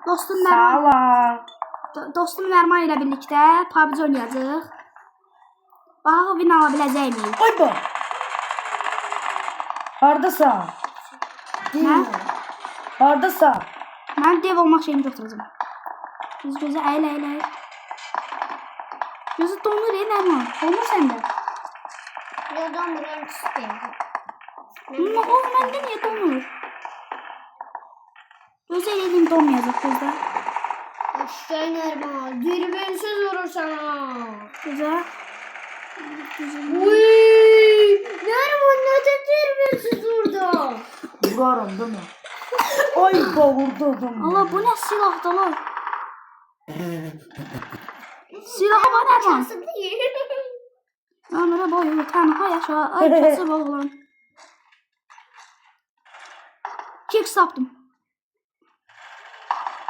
dostum Salam. Dostum Nərman ilə birlikdə PUBG oynayacağıq. Bax, win ala biləcəyik. Ay bak. Hardasan? Nə? Hardasan? Mən dev olmaq şeyimi götürəcəm. Biz gözə əylə. Gözü donur Nərman. Donur səndə. Ya donmuram istəyirəm. O məndə niyə donur? Gözə eləyim donmayacaq gözdə. Aşağı Nərman. Dürbünsiz vurursan ha. Gözə. Uy! Nərman nədə dürbünsiz vurdu? Vurarım değil mi? Ay bak vurdu adam. Allah bu nə silahdır lan? Silahı var Nərman. Nasıl değil? Ömrə boyu tənha yaşa. Ay kasıb oğlan. Kick sapdım.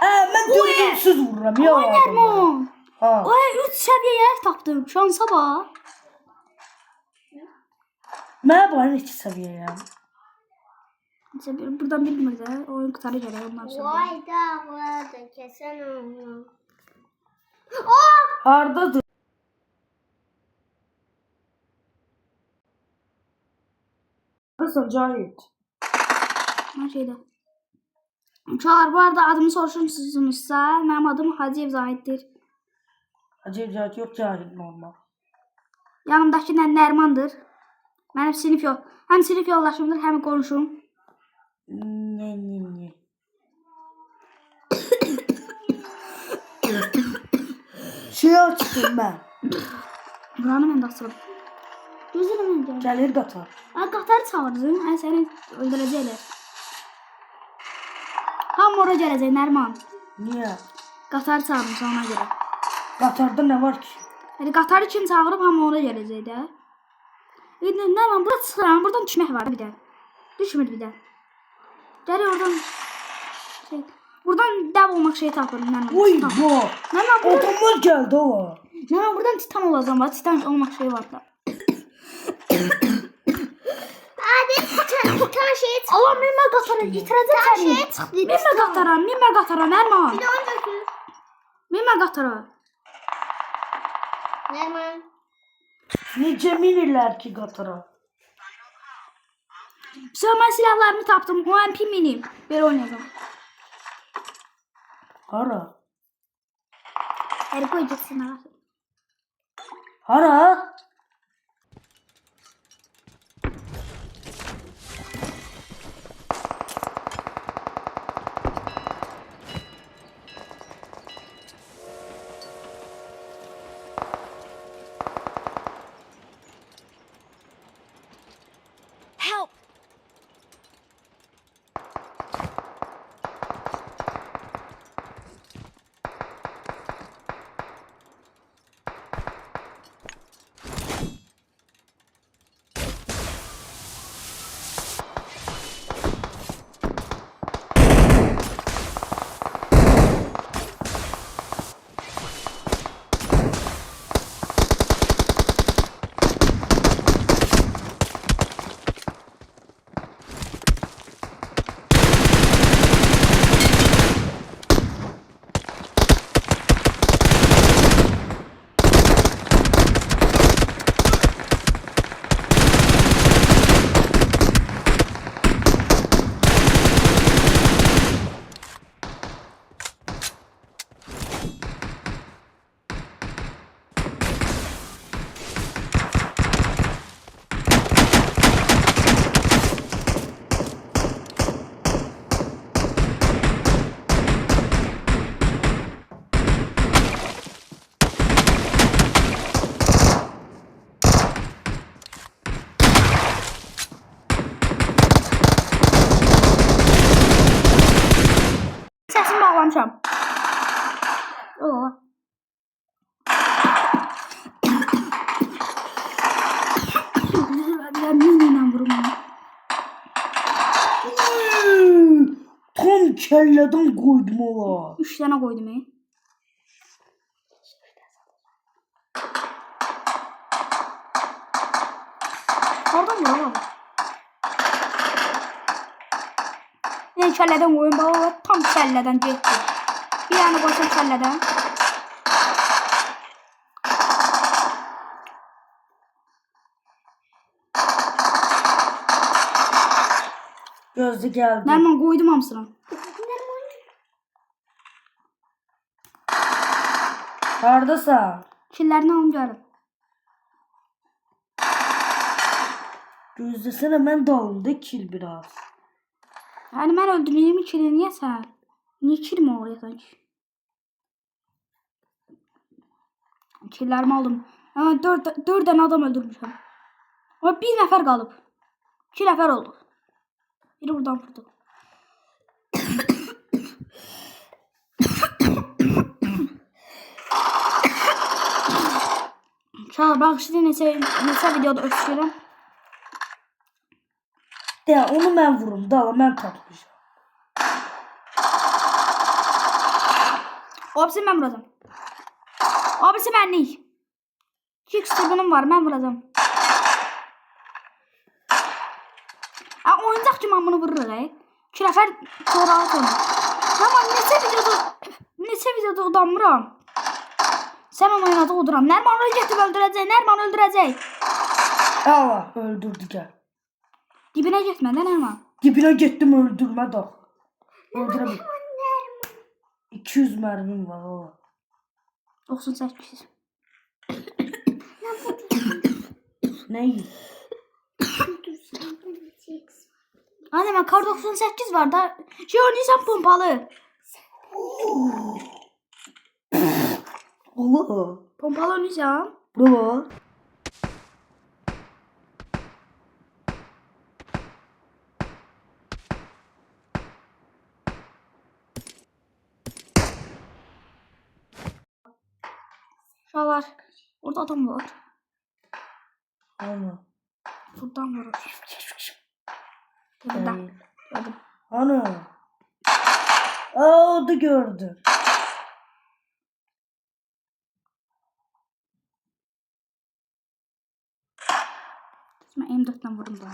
Ben dürbünsüz vururam ya. Ay Nərman. Ha. Ay 3 səviyyəyə tapdım. Şansa bax. Mən bana iki seviyeyim. Buradan bilmir də. Oyun qutarı gəlir ondan sonra. Vay da vada kesen onu. Hardadır? Hardasan Cahit? Mən şeydə. Uşaqlar bu arada adımı soruşursunuzsa, mənim adım Hacıyev Zahiddir. Acayip Cahit yok Cahit normal. Yanımdakı Nərmandır. Mənim sinif yol. Həm sinif yoldaşımdır, həm qonşum. Ne. Şey açtım ben. Buranı mən də açıram. Gözünə mən gəlir. Gelir qatar. Ay qatarı çağırdım. Ay səni öldürəcəklər. Hamı ora gələcək Nərman. Niye? Qatarı çağırmışam ona görə. Qatarda ne var ki? Yəni qatarı kim çağırıb hamı ora gələcək də. Nərman bura çıxıram. Buradan düşmək var bir də. Düşmür bir də. Gəl oradan. Buradan dəv olmaq şeyi tapırım Nərman. Oy Titan. bu. Nərman buradan. Adamlar geldi o. Nərman buradan titan olacağım. Titan olmaq şeyi var da. Hadi bir şeye çık. Allah minmə qatara yitirəcəm səni. Şeye çık. Minmə qatara Nərman. Bir de onu götür. Minmə qatara. Nərman. Nice minirler ki qatara. Sonra mən silahlarımı tapdım. OMP minim. Belə oynayacağım. Hara? Həri qoyacaqsın ha. Hara? Help! Səsimi bağlamışam. Oo. Minlə vurum onu. Tam kelleden koydum ola. 3 dənə qoydum. Oradan vuram abi. Birini kəllədən qoyun. Baba tam kəllədən getdi. Bir dənə qoysam kəllədən. Gözde geldi. Nərman qoydum hamısını. Hardasan? Killərini alım gəlin. Gözlesene ben dalımda kil biraz. Yəni mən öldürdüyüm kili niyə sən? Niyə kilimi alırsan ki? Killərimi aldım. Ama 4 dənə adam öldürmüşəm. Ama bir nəfər qalıb. 2 nəfər oldu. Biri buradan vurdu. Çağlar bak işte neçə videoda öpüşürəm. Ya onu ben vururum. Dala ben tapmışım. Abisi mən vuracam. Abisi mənlik. 2x bunun var, mən vuracam. Oyuncaq ki mən bunu vururuq. 2 nəfər sonra atın. Amma neçə videoda udanmıram. Sən onu oynadı uduram. Nərman onu getib öldürəcək. Nərman öldürəcək. Allah öldürdü gel. Dibinə getmə də Nərman. Dibine gittim öldürme de. Öldüremedim. 200 mermim var valla. 98. Neyi? Anne mən kar 98 var da. Şey oynayacağım pompalı. Allah. Pompalı oynayacağım. Bravo. Şalar. Orada adam var. Ana. Buradan vurur. Buradan. Değil. Gördüm. Ana. Aa o da gördü. Mən M4'den vurdum da.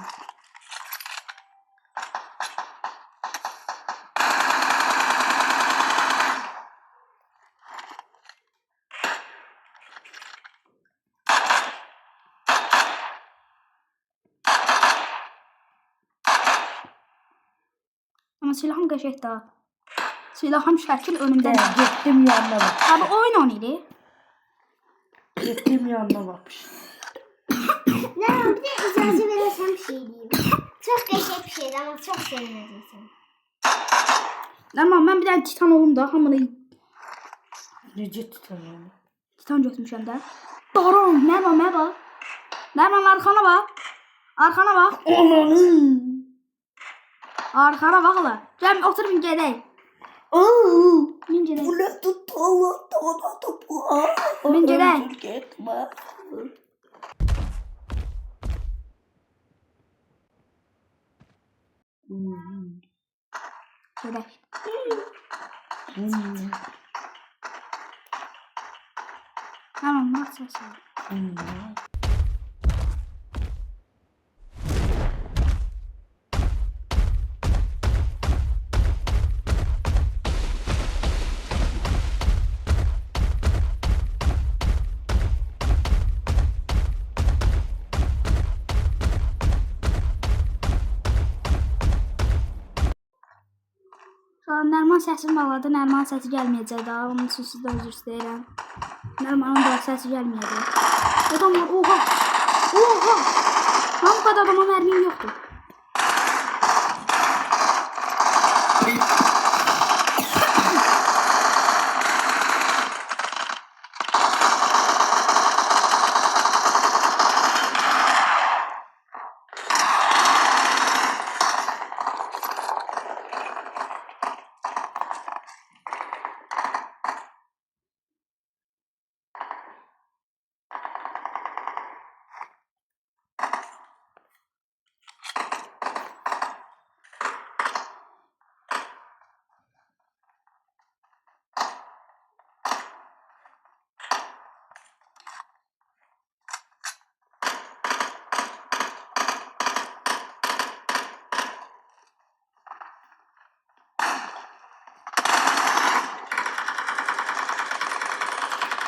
Ama silahım qəşəng daha. Silahım şəkil önümdən. Ben gittim yanına bak. Abi oyun oynayır. Gittim yanına bakmış. Ne bir de icazə verirsen bir şey diyeyim. Çok geçek bir şeydi ama çok sevmediysen. Nərman mən bir dənə titan olum da hamını Nece tutamıyorum. titan götürmüşəm də. Daram Nərman mənə bax. Nərman arkana bax. Arkana bax. Ananı. Arkana bax la. Gəl otur bir gedək. Min gedək. Bu ne tuttu Allah tamam topu. Min gedək. Gitme. Gedək. Nərman nə yapacaqsan? Nərman səsini bağladı. Nərman səsi gəlməyəcək daha. Onun üçün sizdən özür istəyirəm. Nərmanın da səsi gəlməyəcək. Adam var. Oha. Oha. Lan bu kadar adama mərmim yoxdur.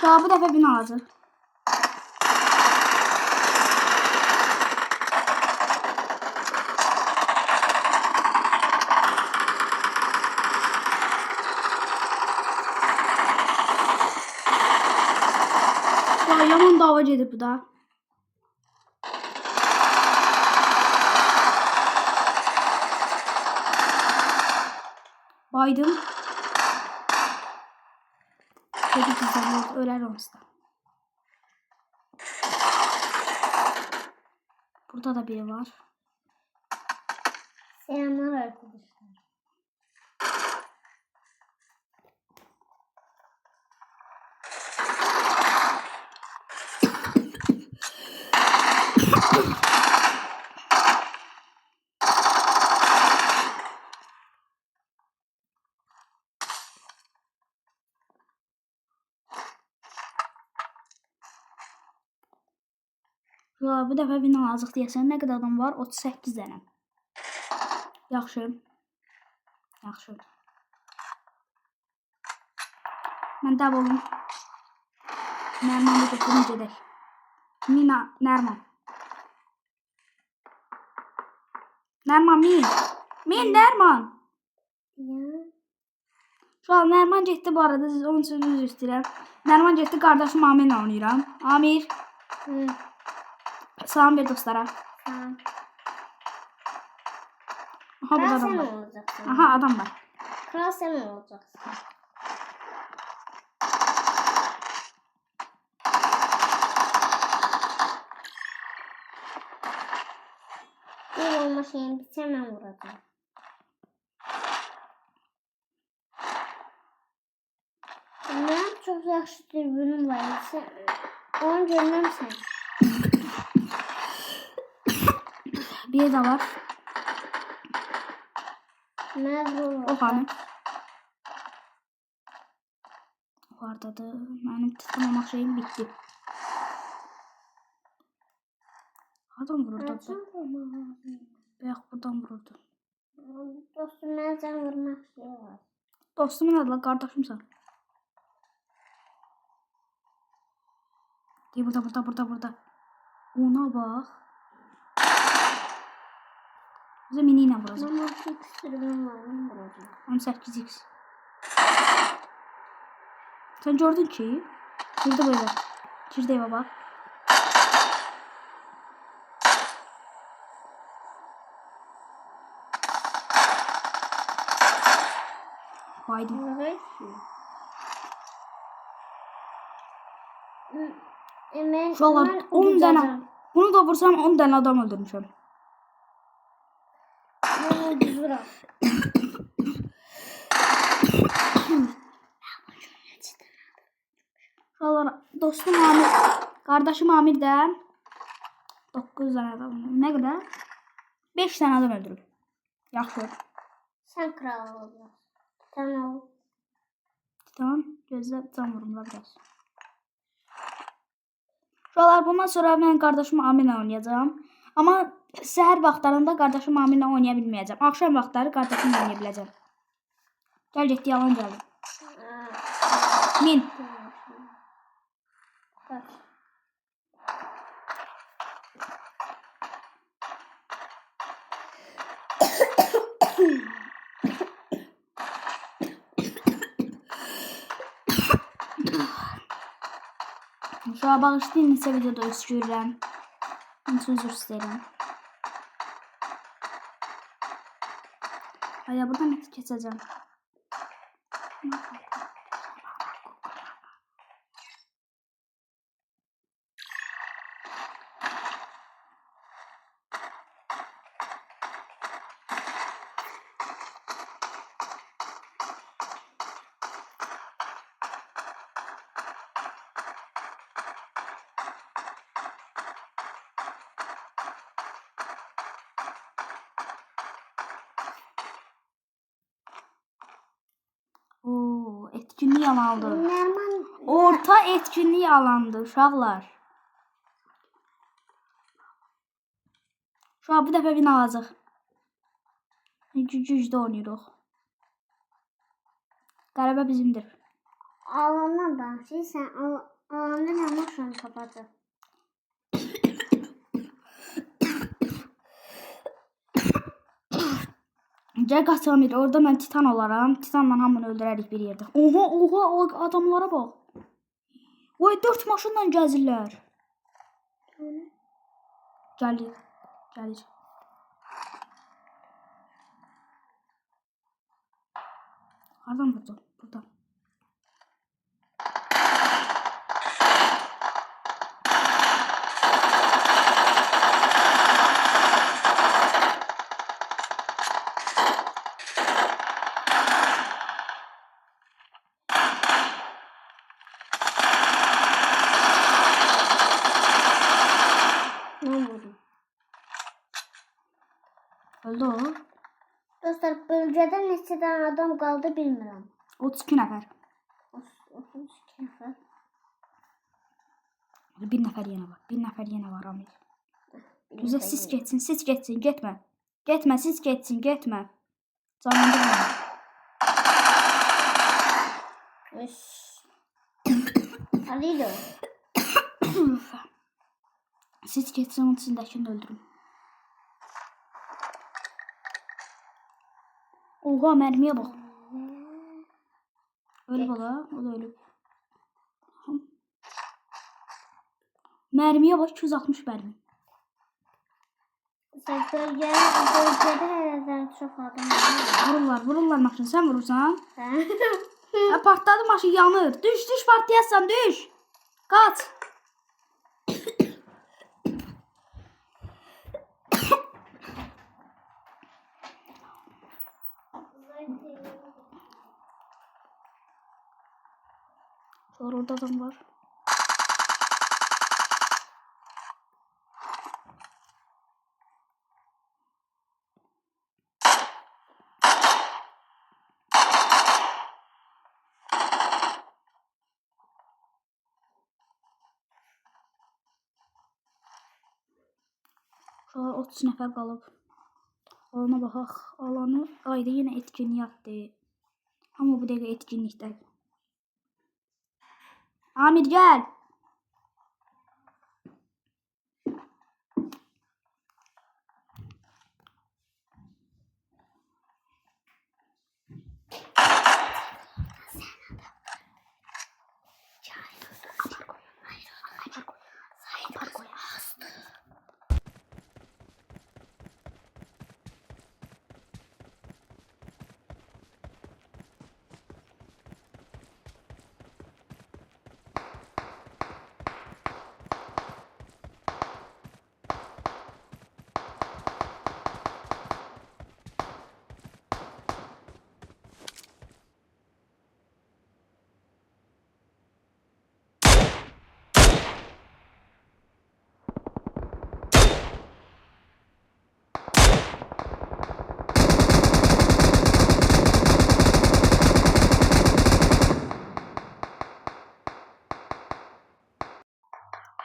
Uşağı bu dəfə bin alacaq. Uşağı yaman dava gedib bu da. Baydım. Dedi güzel öler olsa. Burada da biri var. Selamlar arkadaşlar. Bu dəfə bin alacaq deyəsən nə qədər adam var? 38 dənə. Yaxşı. Yaxşı. Mən dəb olum. Nərmanı götürüm gedək. Mina, Nərman. Nərman, min. Min, Nərman. Ya. Şu an Nərman getdi bu arada. Siz onun üçün üzr istəyirəm. Nərman getdi, qardaşım Amirlə oynayıram. Amir. Hı. Salam ver dostlara. Tamam. Aha burada Kral adam sen var. olacaksın. Aha adam var. Kral sen olacaksın. Bir olma şeyin bitse hemen vuracağım. Benim çok yaxşı dürbünüm var. Onu görmem sen. Bir de var. Ne bu? O hani. Oradadır. Benim tutmamaq şeyim bitti. Adam vururdu. Bəyək buradan vururdu. Dostum ben sen vurmak şey var. Dostumun adı la qardaşımsan. Deyir burada. Ona bax. Bizə mini ilə vuracaq. Ama çok dürbün var. Onu vuracağım. 18x. Sen gördün ki? Girdi böyle. Girdi eve bak. Haydi. Evet. Ben, Şu an ben 10 uzacağım. tane. Bunu da vursam 10 tane adam öldürmüşüm. Ben ucuzuram. Şu an dostum Amir. Kardeşim Amir'den 9 tane adam. Ne kadar? 5 tane adam öldürüp. Yaxşı. Sen kral olacaksın. Tamam. Tamam. Gözle can vurumla biraz. Şuralar bundan sonra ben kardeşim Amin'le oynayacağım. Ama səhər vaxtlarında kardeşim Amin'le oynaya bilməyəcəm. Akşam vaxtları kardeşimle oynaya biləcəm. Gel getdi yalan gəldi. Min. Kaç. Şu an bağışlayın neçə videoda öskürürəm. Üçün üzr istəyirəm. Aya buradan keçəcəm. Oo, etkinlik alandı. Nerman Orta etkinlik alandı uşaqlar. Şu an bu dəfə win alacaq. Gücdə oynayırıq. Qələbə bizimdir. alandan danışır. Sen Alandan ama şu an kapadı. Gəl qaçalım idi. Orada mən Titan olaram. Titanla hamını öldürərik bir yerdə. Oha, oha, o adamlara bax. Vay 4 maşınla gəzirlər. Gəlir. Gəlir. Hardan vurdu? Burada. Ben vurdum. Öldü o. Dostlar bölgədə neçə dənə adam qaldı bilmirəm. 32 nəfər. 32 nəfər. Bir nəfər yenə var. Bir nəfər yenə var Amir. Güzel siz geçsin, siz geçsin, getmə. Getmə, siz geçsin, getmə. Canlandırma. Alido. Siz geçsin, onun içindəkini öldürün. Oha, mərmiyə bax. Ölüb ola, o da ölüb. Mərmiyə bax, 260 mərmi. Bölgədə hələdən çox adam var. Vururlar maşını. Sən vurursan? Hə? Partladı maşın, yanır. Düş, partlayasan, düş. Qaç. Sonra orada adam var. Sonra 30 nəfər qalıb. Alana baxaq. Alanı ayda yenə etkinlikdir. Amma bu dəqiqə etkinlikdə. Amir gəl.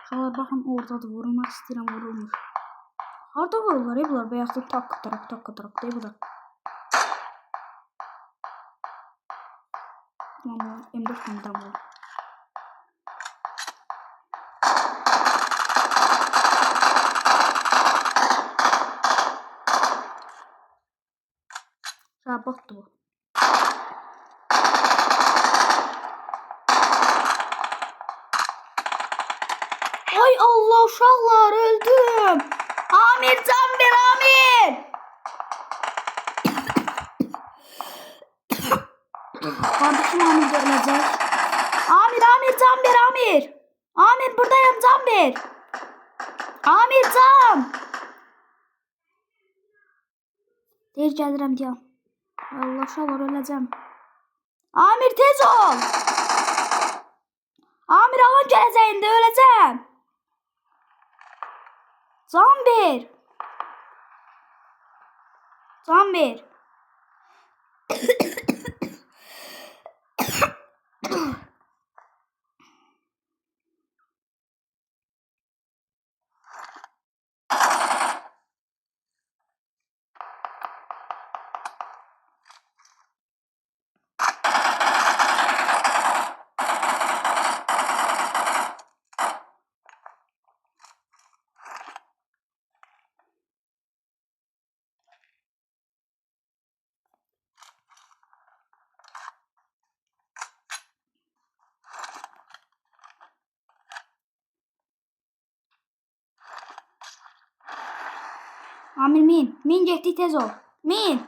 Şalar baxın oradadır. Vurulmaq istəyirəm, vurulmur. Harada vururlar bunlar? Bəyaz da tak tarak deyib bu da. Tamam, M4 komutan var. Bottu bu. Ay Allah, uşaqlar, öldüm. Amir, can ver, Amir. Kardeşim Amir de ölecek. Amir, can ver, Amir. Amir, buradayım, can ver. Amir, can. Deyir, gəlirəm, deyəm. Allah, uşaqlar, öləcəm. Amir, tez ol. Amir, alan gələcəyində öləcəm. Can ver. Can ver. Amir min. Min getdik tez ol. Min.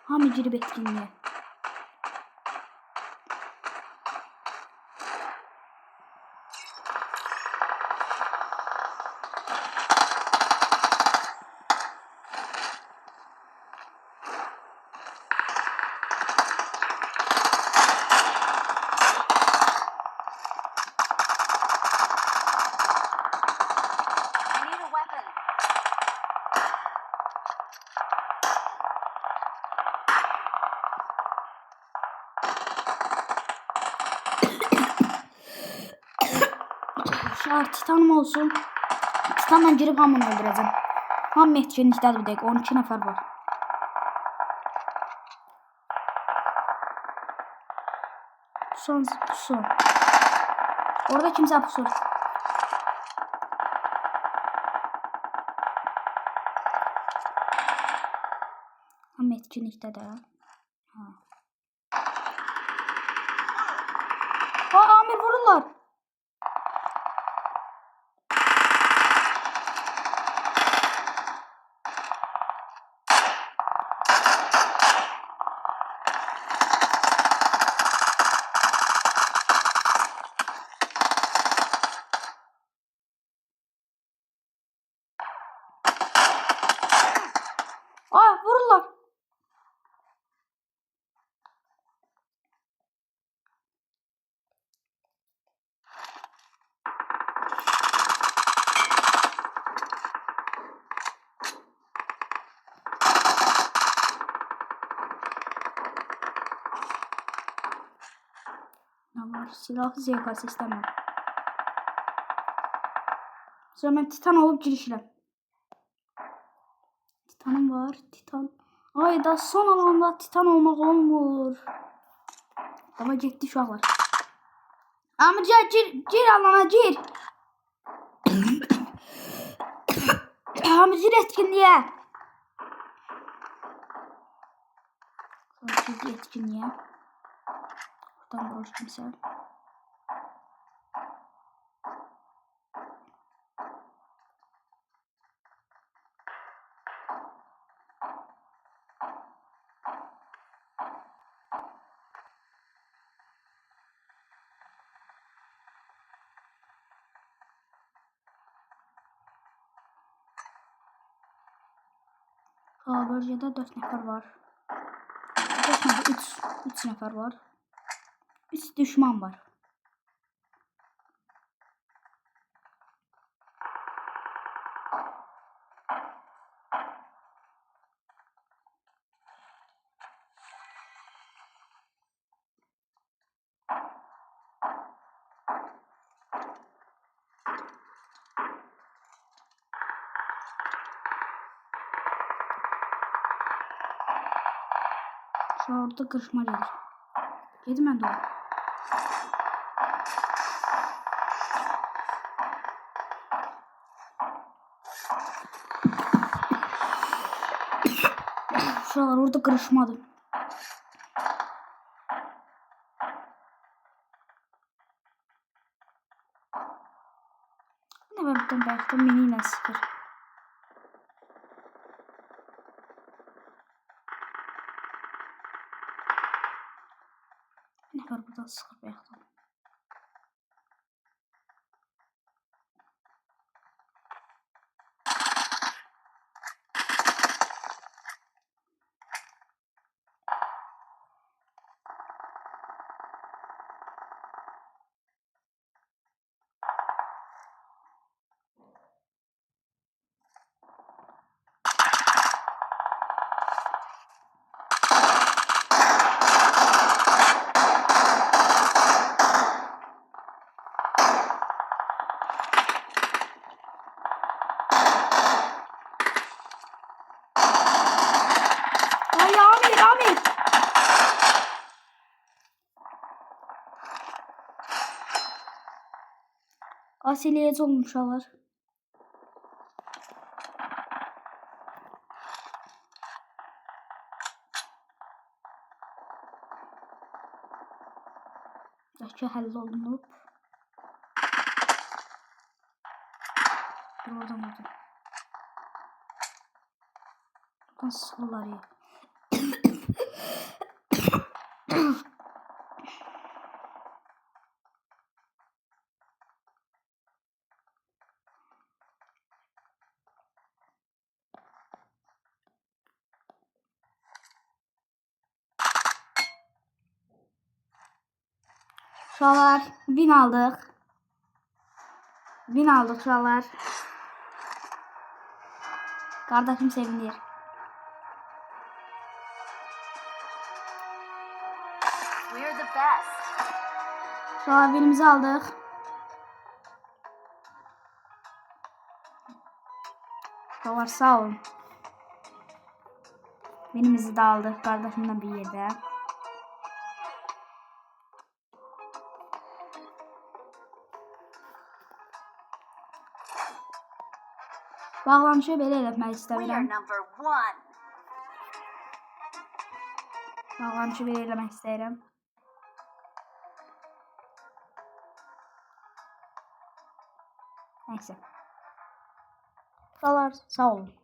Hamı girib etkinliğe. I need a weapon. Şart titanım olsun. Titanla girip hamını öldüreceğim. Ham etkinlikte bir dakika 12 nefer var. Pusu. Orada kimse pusur. Ham etkinlikte de. Ha. Aa, Amir vururlar. Aa, vururlar. Ne var? Silahlı ZKS istemem. Sonra ben titan olup girişirəm. Titanım var. Titan. Ay da son alanda titan olmak olmur. Ama getdi uşaqlar. Ama gir alana gir. Ama gir etkinliğe. Sonra gir etkinliğe. Buradan boş kimse. Bölgede 4 nefer var. 4 nefer, 3 nefer var. 3 düşman var. Şu orada kırışma gelir. Yedim ben de onu. Şuralar orada kırışmadı. Ne var buradan belki de miniyle sıfır. Ne var buradan sıfır belki de. Ay Amir, Amir. Asiliyet olmuş alır. Belki hallolunub. Dur oradan oradan. Buradan sıkırlar ya. Uşaqlar, win aldıq. Win aldıq uşaqlar. Qardaşım sevinir. We're the best. Uşaqlar, winimizi aldıq. Uşaqlar, sağ olun. Winimizi də aldıq qardaşımla bir yerdə. Bağlanışı belə eləmək We are istəmirəm. number 1. Bağlanışı belə eləmək istəyirəm. Nəysə. Uşaqlar, sağ olun.